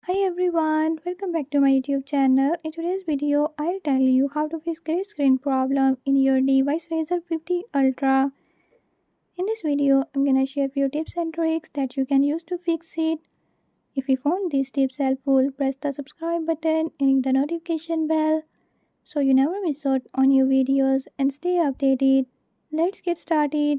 Hi everyone, welcome back to my YouTube channel. In today's video, I'll tell you how to fix gray screen problem in your device Razr 50 Ultra. In this video, I'm gonna share few tips and tricks that you can use to fix it. If you found these tips helpful, press the subscribe button and ring the notification bell so you never miss out on new videos and stay updated. Let's get started.